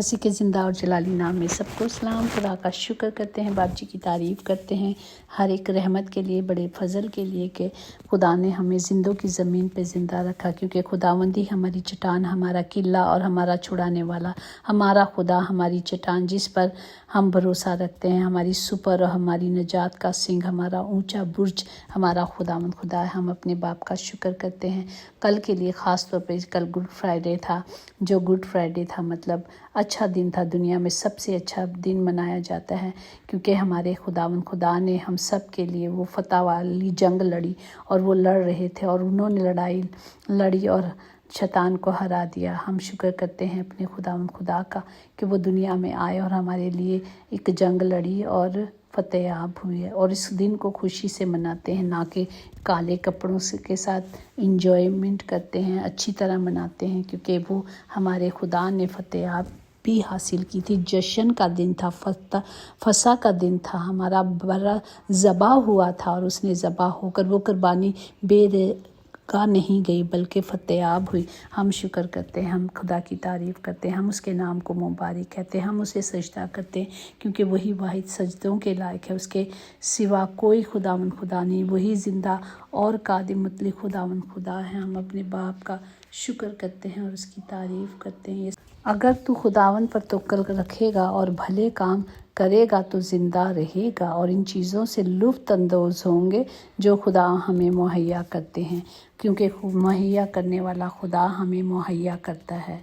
مسیح کے زندہ اور جلالی نام میں سب کو سلام۔ خدا کا شکر کرتے ہیں، باپ جی کی تعریف کرتے ہیں ہر ایک رحمت کے لیے، بڑے فضل کے لیے کہ خدا نے ہمیں زندوں کی زمین پہ زندہ رکھا، کیونکہ خداوندی ہماری چٹان، ہمارا قلعہ اور ہمارا چھڑانے والا، ہمارا خدا ہماری چٹان جس پر ہم بھروسہ رکھتے ہیں، ہماری سپر اور ہماری نجات کا سنگ، ہمارا اونچا برج ہمارا خداوند خدا ہے۔ ہم اپنے باپ کا شکر کرتے ہیں۔ کل کے لیے خاص طور پہ کل گڈ فرائیڈے تھا، جو گڈ فرائیڈے تھا مطلب اچھا دن تھا، دنیا میں سب سے اچھا دن منایا جاتا ہے، کیونکہ ہمارے خداوند خدا نے ہم سب کے لیے وہ فتح والی جنگ لڑی، اور وہ لڑ رہے تھے اور انہوں نے لڑائی لڑی اور شیطان کو ہرا دیا۔ ہم شکر کرتے ہیں اپنے خداوند خدا کا کہ وہ دنیا میں آئے اور ہمارے لیے ایک جنگ لڑی اور فتح یاب ہوئی ہے، اور اس دن کو خوشی سے مناتے ہیں، نہ کہ کالے کپڑوں کے ساتھ انجوائمنٹ کرتے ہیں، اچھی طرح مناتے ہیں، کیونکہ وہ ہمارے خدا نے فتح یاب بھی حاصل کی تھی۔ جشن کا دن تھا، فسح کا دن تھا، ہمارا بڑا ذبح ہوا تھا، اور اس نے ذبح ہو کر وہ قربانی بے کا نہیں گئی بلکہ فتح یاب ہوئی۔ ہم شکر کرتے ہیں، ہم خدا کی تعریف کرتے ہیں، ہم اس کے نام کو مبارک کہتے ہیں، ہم اسے سجدہ کرتے ہیں، کیونکہ وہی واحد سجدوں کے لائق ہے، اس کے سوا کوئی خداوند خدا نہیں، وہی زندہ اور قادم مطلق خداوند خدا ہے۔ ہم اپنے باپ کا شکر کرتے ہیں اور اس کی تعریف کرتے ہیں۔ اگر تو خداوند پر توکل رکھے گا اور بھلے کام کرے گا تو زندہ رہے گا، اور ان چیزوں سے لطف اندوز ہوں گے جو خدا ہمیں مہیا کرتے ہیں، کیونکہ مہیا کرنے والا خدا ہمیں مہیا کرتا ہے۔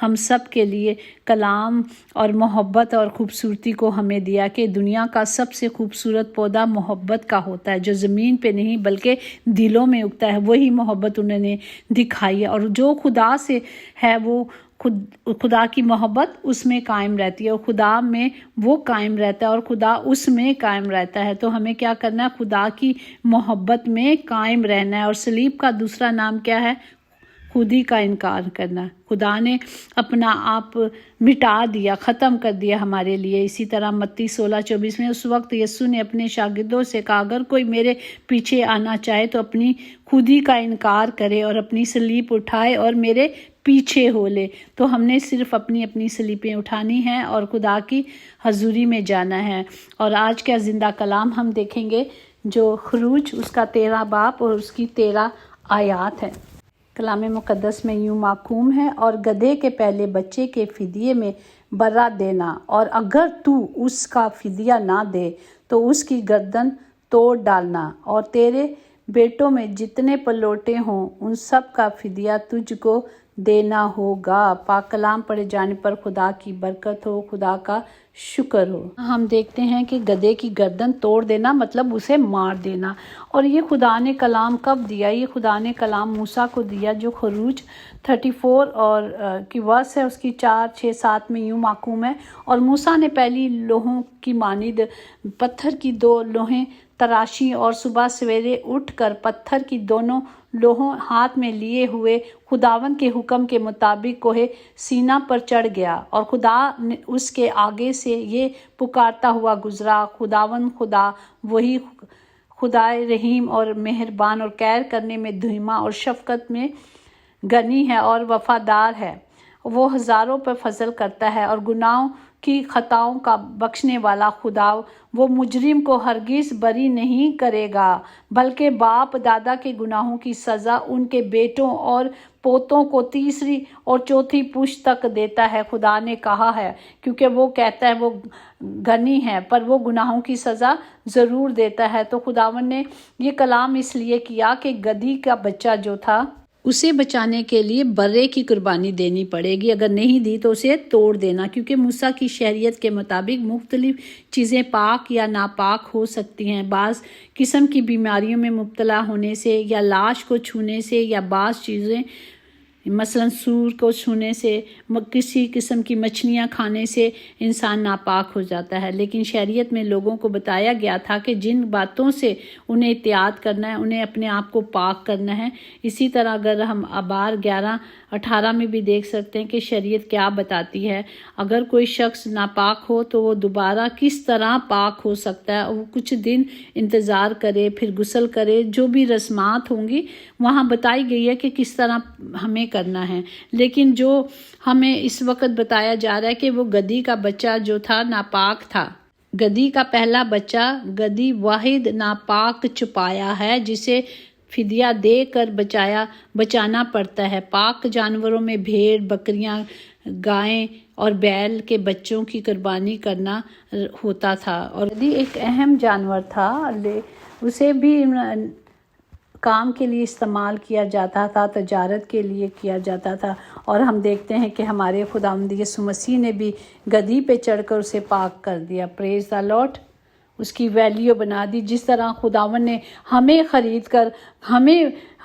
ہم سب کے لیے کلام اور محبت اور خوبصورتی کو ہمیں دیا کہ دنیا کا سب سے خوبصورت پودا محبت کا ہوتا ہے، جو زمین پہ نہیں بلکہ دلوں میں اگتا ہے۔ وہی محبت انہوں نے دکھائی ہے، اور جو خدا سے ہے وہ خدا کی محبت اس میں قائم رہتی ہے، اور خدا میں وہ قائم رہتا ہے اور خدا اس میں قائم رہتا ہے۔ تو ہمیں کیا کرنا ہے؟ خدا کی محبت میں قائم رہنا ہے۔ اور صلیب کا دوسرا نام کیا ہے؟ خودی کا انکار کرنا۔ خدا نے اپنا آپ مٹا دیا، ختم کر دیا ہمارے لیے۔ اسی طرح متی 16:24 میں اس وقت یسوع نے اپنے شاگردوں سے کہا، اگر کوئی میرے پیچھے آنا چاہے تو اپنی خودی کا انکار کرے اور اپنی صلیب اٹھائے اور میرے پیچھے ہو لے۔ تو ہم نے صرف اپنی صلیبیں اٹھانی ہیں اور خدا کی حضوری میں جانا ہے۔ اور آج کا زندہ کلام ہم دیکھیں گے جو خروج اس کا 13 باب اور اس کی 13 آیات ہے۔ کلام مقدس میں یوں محکوم ہے، اور گدھے کے پہلے بچے کے فدیے میں برا دینا، اور اگر تو اس کا فدیہ نہ دے تو اس کی گردن توڑ ڈالنا، اور تیرے بیٹوں میں جتنے پلوٹے ہوں ان سب کا فدیہ تجھ کو دینا ہوگا۔ پاک کلام پڑھے جانے پر خدا کی برکت ہو، خدا کا شکر ہو۔ ہم دیکھتے ہیں کہ گدھے کی گردن توڑ دینا مطلب اسے مار دینا، اور یہ خدا نے کلام کب دیا؟ یہ خدا نے کلام موسیٰ کو دیا، جو خروج 34 اور کی ورس ہے، اس کی 4، 6، 7 میں یوں محکوم ہے، اور موسیٰ نے پہلی لوہوں کی مانند پتھر کی 2 لوہیں تراشی، اور صبح سویرے اٹھ کر پتھر کی دونوں لوہوں ہاتھ میں لیے ہوئے خداوند کے حکم کے مطابق کوہ سینا پر چڑھ گیا، اور خدا اس کے آگے سے یہ پکارتا ہوا گزرا، خداوند خدا وہی خدائے رحیم اور مہربان، اور خیر کرنے میں دھیما اور شفقت میں غنی ہے اور وفادار ہے۔ وہ ہزاروں پر فضل کرتا ہے اور گناہوں کی خطاؤں کا بخشنے والا خدا، وہ مجرم کو ہرگز بری نہیں کرے گا، بلکہ باپ دادا کے گناہوں کی سزا ان کے بیٹوں اور پوتوں کو 3 اور 4 پشت تک دیتا ہے۔ خدا نے کہا ہے، کیونکہ وہ کہتا ہے وہ غنی ہے، پر وہ گناہوں کی سزا ضرور دیتا ہے۔ تو خداوند نے یہ کلام اس لیے کیا کہ گدھی کا بچہ جو تھا اسے بچانے کے لیے برے کی قربانی دینی پڑے گی، اگر نہیں دی تو اسے توڑ دینا، کیونکہ موسیٰ کی شریعت کے مطابق مختلف چیزیں پاک یا ناپاک ہو سکتی ہیں۔ بعض قسم کی بیماریوں میں مبتلا ہونے سے، یا لاش کو چھونے سے، یا بعض چیزیں مثلاً سور کو چھونے سے، کسی قسم کی مچھلیاں کھانے سے انسان ناپاک ہو جاتا ہے، لیکن شریعت میں لوگوں کو بتایا گیا تھا کہ جن باتوں سے انہیں احتیاط کرنا ہے، انہیں اپنے آپ کو پاک کرنا ہے۔ اسی طرح اگر ہم ابار 11:18 میں بھی دیکھ سکتے ہیں کہ شریعت کیا بتاتی ہے، اگر کوئی شخص ناپاک ہو تو وہ دوبارہ کس طرح پاک ہو سکتا ہے؟ وہ کچھ دن انتظار کرے، پھر غسل کرے، جو بھی رسمات ہوں گی وہاں بتائی گئی ہے کہ کس طرح ہمیں کرنا ہے، لیکن جو ہمیں اس وقت بتایا جا رہا ہے کہ وہ گدھی کا بچہ جو تھا ناپاک تھا۔ گدھی کا پہلا بچہ گدھی واحد ناپاک چھپایا ہے جسے فدیہ دے کر بچانا پڑتا ہے۔ پاک جانوروں میں بھیڑ، بکریاں، گائیں اور بیل کے بچوں کی قربانی کرنا ہوتا تھا، اور گدھی ایک اہم جانور تھا، اسے بھی کام کے لیے استعمال کیا جاتا تھا، تجارت کے لیے کیا جاتا تھا، اور ہم دیکھتے ہیں کہ ہمارے خداوند یسوع مسیح نے بھی گدھی پہ چڑھ کر اسے پاک کر دیا۔ پریز دی لارڈ، اس کی ویلیو بنا دی۔ جس طرح خداوند نے ہمیں خرید کر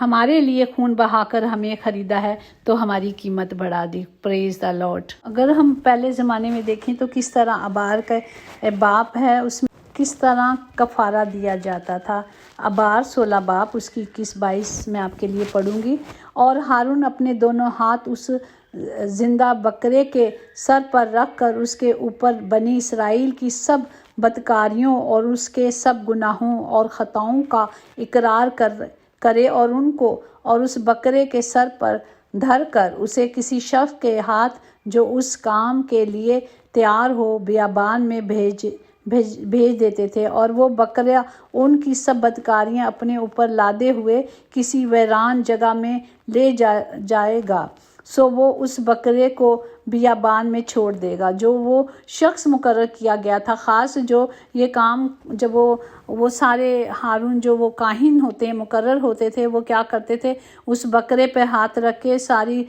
ہمارے لیے خون بہا کر ہمیں خریدا ہے تو ہماری قیمت بڑھا دی۔ پریز دی لارڈ۔ اگر ہم پہلے زمانے میں دیکھیں تو کس طرح ابار کا باپ ہے، اس میں کس طرح کفارہ دیا جاتا تھا۔ ابار 16 باپ، اس کی 21-22 میں آپ کے لیے پڑھوں گی۔ اور ہارون اپنے دونوں ہاتھ اس زندہ بکرے کے سر پر رکھ کر اس کے اوپر بنی اسرائیل کی سب بدکاریوں اور اس کے سب گناہوں اور خطاؤں کا اقرار کرے، اور ان کو اور اس بکرے کے سر پر دھر کر اسے کسی شخص کے ہاتھ جو اس کام کے لیے تیار ہو بیابان میں بھیج دیتے تھے، اور وہ بکرا ان کی سب بدکاریاں اپنے اوپر لادے ہوئے کسی ویران جگہ میں لے جائے گا، سو وہ اس بکرے کو بیابان میں چھوڑ دے گا۔ جو وہ شخص مقرر کیا گیا تھا، خاص جو یہ کام، جب وہ سارے ہارون جو وہ کاہن ہوتے ہیں مقرر ہوتے تھے، وہ کیا کرتے تھے، اس بکرے پہ ہاتھ رکھ کے ساری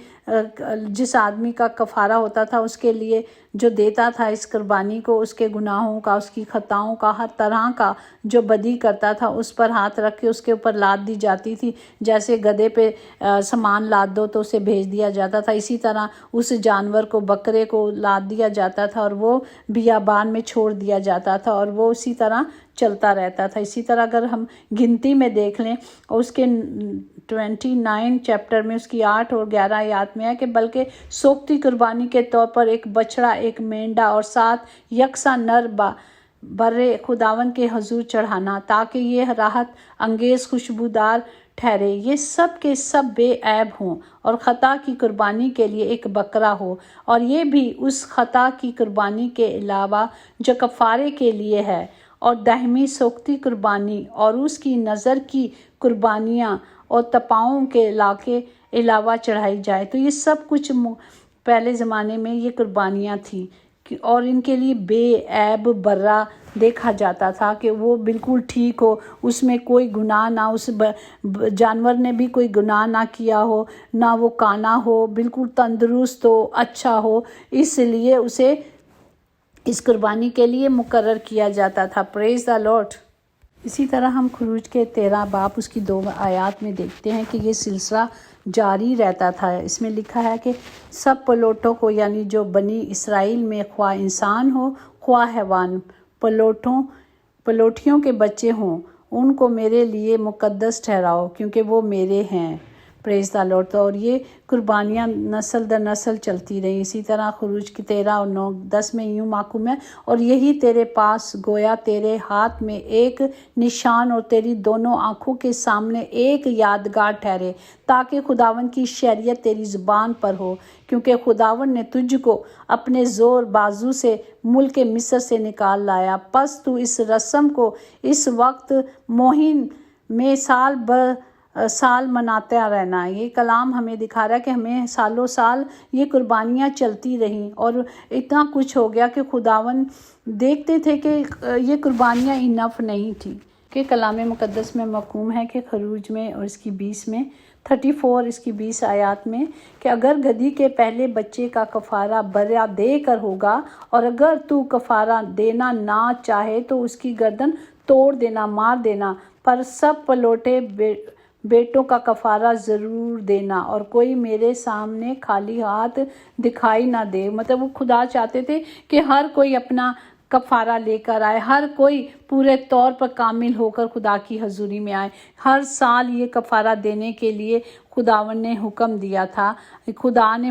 جس آدمی کا کفارہ ہوتا تھا اس کے لیے جو دیتا تھا اس قربانی کو، اس کے گناہوں کا، اس کی خطاؤں کا، ہر طرح کا جو بدی کرتا تھا اس پر ہاتھ رکھ کے اس کے اوپر لاد دی جاتی تھی۔ جیسے گدھے پہ سامان لاد دو تو اسے بھیج دیا جاتا تھا، اسی طرح اس جانور کو، بکرے کو لاد دیا جاتا تھا اور وہ بیابان میں چھوڑ دیا جاتا تھا، اور وہ اسی طرح چلتا رہتا تھا۔ اسی طرح اگر ہم گنتی میں دیکھ لیں، اور اس کے 29 چیپٹر میں اس کی 8 اور 11 آیات میں ہے کہ بلکہ سوگتی قربانی کے طور پر ایک بچڑا، ایک مینڈا اور 7 یکساں نر برے خداوند کے حضور چڑھانا، تاکہ یہ راحت انگیز خوشبودار ٹھہرے، یہ سب کے سب بے عیب ہوں، اور خطا کی قربانی کے لیے ایک بکرا ہو، اور یہ بھی اس خطا کی قربانی کے علاوہ جو کفارے کے لیے ہے، اور دائمی سوگتی قربانی اور اس کی نظر کی قربانیاں اور تپاؤں کے علاوہ چڑھائی جائے۔ تو یہ سب کچھ پہلے زمانے میں یہ قربانیاں تھیں، اور ان کے لیے بے عیب برا دیکھا جاتا تھا کہ وہ بالکل ٹھیک ہو، اس میں کوئی گناہ نہ، اس جانور نے بھی کوئی گناہ نہ کیا ہو، نہ وہ کانا ہو، بالکل تندرست ہو، اچھا ہو، اس لیے اسے اس قربانی کے لیے مقرر کیا جاتا تھا۔ پریز دی لارڈ۔ اسی طرح ہم خروج کے 13 باپ اس کی 2 آیات میں دیکھتے ہیں کہ یہ سلسلہ جاری رہتا تھا۔ اس میں لکھا ہے کہ سب پلوٹوں کو، یعنی جو بنی اسرائیل میں خواہ انسان ہو خواہ حیوان، پلوٹھیوں کے بچے ہوں، ان کو میرے لیے مقدس ٹھہراؤ کیونکہ وہ میرے ہیں۔ پریز دی لارڈ۔ اور یہ قربانیاں نسل در نسل چلتی رہیں۔ اسی طرح خروج کی 13 اور 9-10 میں یوں محکوم ہے، اور یہی تیرے پاس گویا تیرے ہاتھ میں ایک نشان اور تیری دونوں آنکھوں کے سامنے ایک یادگار ٹھہرے، تاکہ خداوند کی شریعت تیری زبان پر ہو، کیونکہ خداوند نے تجھ کو اپنے زور بازو سے ملک مصر سے نکال لایا۔ پس تو اس رسم کو اس وقت موہین میں سال مناتا رہنا۔ یہ کلام ہمیں دکھا رہا ہے کہ ہمیں سالوں سال یہ قربانیاں چلتی رہیں، اور اتنا کچھ ہو گیا کہ خداوند دیکھتے تھے کہ یہ قربانیاں انف نہیں تھیں۔ کہ کلام مقدس میں محکوم ہے کہ خروج میں اور اس کی 20 میں 34 اس کی 20 آیات میں کہ اگر گدھی کے پہلے بچے کا کفارہ برا دے کر ہوگا، اور اگر تو کفارہ دینا نہ چاہے تو اس کی گردن توڑ دینا، مار دینا، پر سب پلوٹے بیٹوں کا کفارہ ضرور دینا، اور کوئی میرے سامنے خالی ہاتھ دکھائی نہ دے۔ مطلب وہ خدا چاہتے تھے کہ ہر کوئی اپنا کفارہ لے کر آئے، ہر کوئی پورے طور پر کامل ہو کر خدا کی حضوری میں آئے۔ ہر سال یہ کفارہ دینے کے لیے خداوند نے حکم دیا تھا۔ خدا نے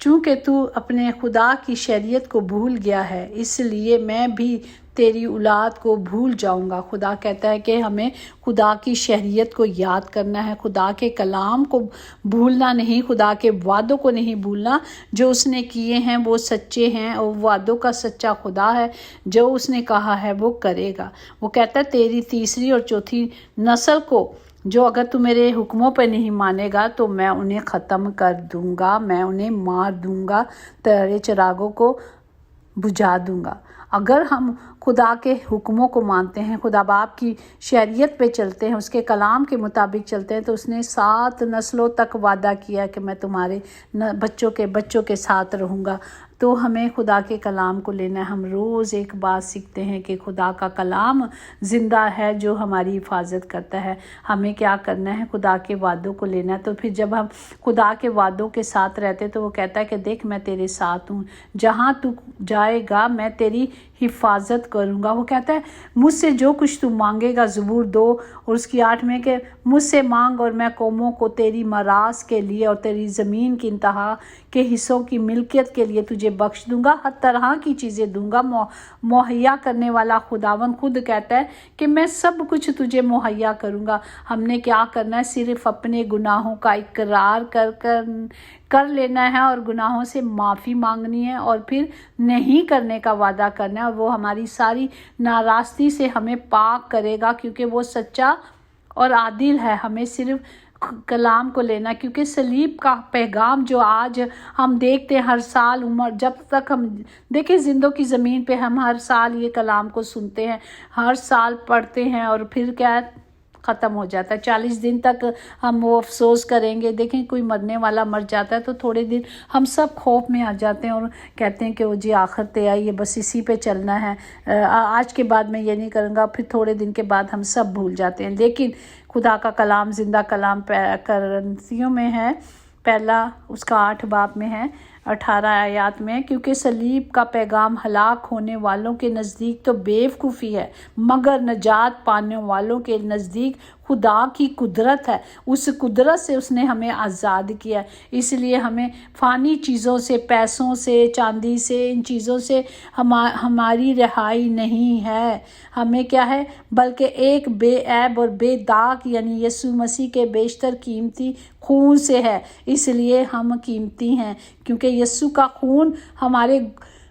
چونکہ تو اپنے خدا کی شریعت کو بھول گیا ہے، اس لیے میں بھی تیری اولاد کو بھول جاؤں گا۔ خدا کہتا ہے کہ ہمیں خدا کی شریعت کو یاد کرنا ہے، خدا کے کلام کو بھولنا نہیں، خدا کے وعدوں کو نہیں بھولنا۔ جو اس نے کیے ہیں وہ سچے ہیں، اور وعدوں کا سچا خدا ہے، جو اس نے کہا ہے وہ کرے گا۔ وہ کہتا ہے تیری تیسری اور چوتھی نسل کو جو اگر تو میرے حکموں پہ نہیں مانے گا تو میں انہیں ختم کر دوں گا، میں انہیں مار دوں گا، تیرے چراغوں کو بجھا دوں گا۔ اگر ہم خدا کے حکموں کو مانتے ہیں، خدا باپ کی شریعت پہ چلتے ہیں، اس کے کلام کے مطابق چلتے ہیں، تو اس نے 7 نسلوں تک وعدہ کیا کہ میں تمہارے بچوں کے بچوں کے ساتھ رہوں گا۔ تو ہمیں خدا کے کلام کو لینا ہے۔ ہم روز ایک بات سیکھتے ہیں کہ خدا کا کلام زندہ ہے جو ہماری حفاظت کرتا ہے۔ ہمیں کیا کرنا ہے؟ خدا کے وعدوں کو لینا ہے۔ تو پھر جب ہم خدا کے وعدوں کے ساتھ رہتے تو وہ کہتا ہے کہ دیکھ میں تیرے ساتھ ہوں، جہاں تو جائے گا میں تیری حفاظت کروں گا۔ وہ کہتا ہے مجھ سے جو کچھ تو مانگے گا، زبور 2 اور اس کی 8 میں، کہ مجھ سے مانگ اور میں قوموں کو تیری میراث کے لیے اور تیری زمین کی انتہا کے حصوں کی ملکیت کے لیے تجھے بخش دوں گا، ہر طرح کی چیزیں دوں گا۔ مہیا کرنے والا خداوند خود کہتا ہے کہ میں سب کچھ تجھے مہیا کروں گا۔ ہم نے کیا کرنا ہے؟ صرف اپنے گناہوں کا اقرار کر لینا ہے اور گناہوں سے معافی مانگنی ہے، اور پھر نہیں کرنے کا وعدہ کرنا ہے، اور وہ ہماری ساری ناراستی سے ہمیں پاک کرے گا، کیونکہ وہ سچا اور عادل ہے۔ ہمیں صرف کلام کو لینا، کیونکہ صلیب کا پیغام جو آج ہم دیکھتے ہیں ہر سال، جب تک ہم دیکھیں زندوں کی زمین پہ ہم ہر سال یہ کلام کو سنتے ہیں، ہر سال پڑھتے ہیں، اور پھر کیا ختم ہو جاتا ہے۔ 40 دن تک ہم وہ افسوس کریں گے۔ دیکھیں کوئی مرنے والا مر جاتا ہے تو تھوڑے دن ہم سب خوف میں آ جاتے ہیں اور کہتے ہیں کہ وہ جی آخر تے آئی ہے، بس اسی پہ چلنا ہے، آج کے بعد میں یہ نہیں کروں گا، پھر تھوڑے دن کے بعد ہم سب بھول جاتے ہیں۔ لیکن خدا کا کلام زندہ کلام کرنتھیوں میں ہے، پہلا اس کا 8 باب میں ہے، 18 آیات میں، کیونکہ صلیب کا پیغام ہلاک ہونے والوں کے نزدیک تو بیوقوفی ہے، مگر نجات پانے والوں کے نزدیک خدا کی قدرت ہے۔ اس قدرت سے اس نے ہمیں آزاد کیا ہے۔ اس لیے ہمیں فانی چیزوں سے، پیسوں سے، چاندی سے، ان چیزوں سے ہماری رہائی نہیں ہے۔ ہمیں کیا ہے؟ بلکہ ایک بے عیب اور بے داغ یعنی یسوع مسیح کے بیشتر قیمتی خون سے ہے۔ اس لیے ہم قیمتی ہیں، کیونکہ یسوع کا خون ہمارے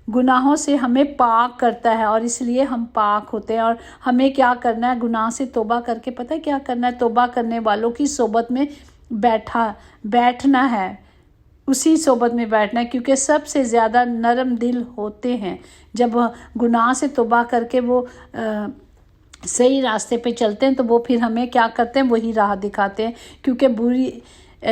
گناہوں سے ہمیں پاک کرتا ہے، اور اس لیے ہم پاک ہوتے ہیں۔ اور ہمیں کیا کرنا ہے؟ گناہ سے توبہ کر کے پتہ کیا کرنا ہے؟ توبہ کرنے والوں کی صحبت میں بیٹھنا ہے، اسی صحبت میں بیٹھنا ہے، کیونکہ سب سے زیادہ نرم دل ہوتے ہیں۔ جب گناہ سے توبہ کر کے وہ صحیح راستے پہ چلتے ہیں تو وہ پھر ہمیں کیا کرتے ہیں؟ وہی راہ دکھاتے ہیں، کیونکہ بری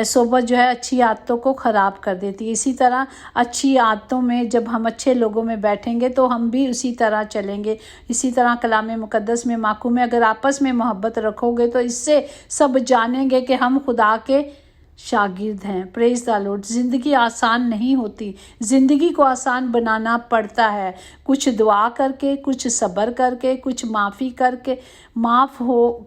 صحبت جو ہے اچھی عادتوں کو خراب کر دیتی ہے۔ اسی طرح اچھی عادتوں میں جب ہم اچھے لوگوں میں بیٹھیں گے تو ہم بھی اسی طرح چلیں گے۔ اسی طرح کلام مقدس میں محکوم ہے، اگر آپس میں محبت رکھو گے تو اس سے سب جانیں گے کہ ہم خدا کے شاگرد ہیں۔ پریز دی لارڈ۔ زندگی آسان نہیں ہوتی، زندگی کو آسان بنانا پڑتا ہے، کچھ دعا کر کے، کچھ صبر کر کے، کچھ معافی کر کے،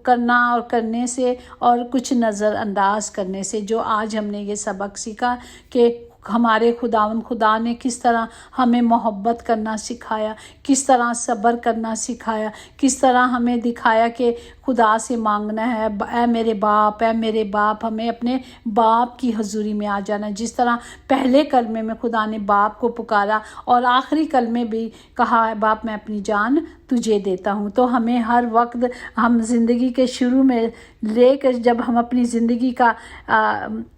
کرنا اور کرنے سے، اور کچھ نظر انداز کرنے سے۔ جو آج ہم نے یہ سبق سیکھا کہ ہمارے خدا نے کس طرح ہمیں محبت کرنا سکھایا، کس طرح صبر کرنا سکھایا، کس طرح ہمیں دکھایا کہ خدا سے مانگنا ہے، اے میرے باپ، اے میرے باپ۔ ہمیں اپنے باپ کی حضوری میں آ جانا، جس طرح پہلے کلمے میں خدا نے باپ کو پکارا اور آخری کلمے بھی کہا ہے باپ میں اپنی جان تجھے دیتا ہوں۔ تو ہمیں ہر وقت ہم زندگی کے شروع میں لے کر جب ہم اپنی زندگی کا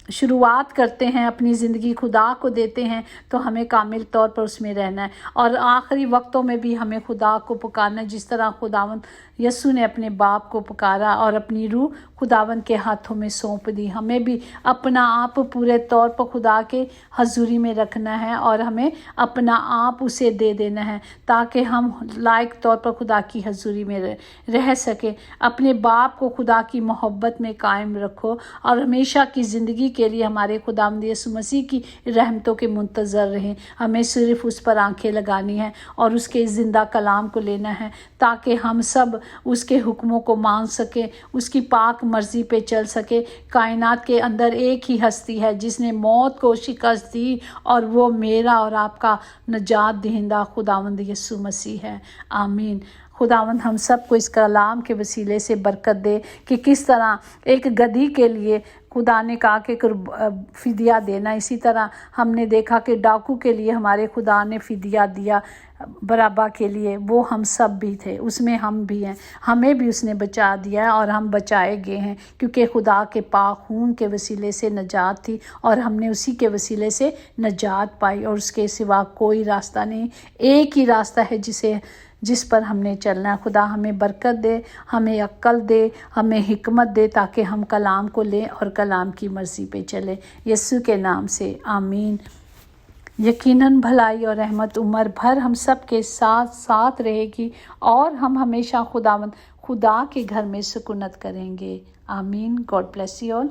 شروعات کرتے ہیں، اپنی زندگی خدا کو دیتے ہیں، تو ہمیں کامل طور پر اس میں رہنا ہے، اور آخری وقتوں میں بھی ہمیں خدا کو پکارنا ہے، جس طرح خداوند یسوع نے اپنے باپ کو پکارا اور اپنی روح خداوند کے ہاتھوں میں سونپ دی۔ ہمیں بھی اپنا آپ پورے طور پر خدا کے حضوری میں رکھنا ہے، اور ہمیں اپنا آپ اسے دے دینا ہے، تاکہ ہم لائق طور پر خدا کی حضوری میں رہ سکیں۔ اپنے باپ کو خدا کی محبت میں قائم رکھو، اور ہمیشہ کی زندگی کے لیے ہمارے خداوند یسوع مسیح کی رحمتوں کے منتظر رہیں۔ ہمیں صرف اس پر آنکھیں لگانی ہیں اور اس کے زندہ کلام کو لینا ہے، تاکہ ہم سب اس کے حکموں کو مان سکیں، اس کی پاک مرضی پہ چل سکے۔ کائنات کے اندر ایک ہی ہستی ہے جس نے موت کو شکست دی، اور وہ میرا اور آپ کا نجات دہندہ خداوند یسوع مسیح ہے۔ آمین۔ خداوند ہم سب کو اس کلام کے وسیلے سے برکت دے کہ کس طرح ایک گدھی کے لیے خدا نے کہا کہ فدیہ دینا، اسی طرح ہم نے دیکھا کہ ڈاکو کے لیے ہمارے خدا نے فدیہ دیا برابا کے لیے، وہ ہم سب بھی تھے، اس میں ہم بھی ہیں، ہمیں بھی اس نے بچا دیا ہے اور ہم بچائے گئے ہیں، کیونکہ خدا کے پاک خون کے وسیلے سے نجات تھی اور ہم نے اسی کے وسیلے سے نجات پائی، اور اس کے سوا کوئی راستہ نہیں، ایک ہی راستہ ہے جس پر ہم نے چلنا ہے۔ خدا ہمیں برکت دے، ہمیں عقل دے، ہمیں حکمت دے، تاکہ ہم کلام کو لیں اور کلام کی مرضی پہ چلیں، یسوع کے نام سے آمین۔ یقیناً بھلائی اور رحمت عمر بھر ہم سب کے ساتھ رہے گی، اور ہم ہمیشہ خدا کے گھر میں سکونت کریں گے۔ آمین۔ God bless you all.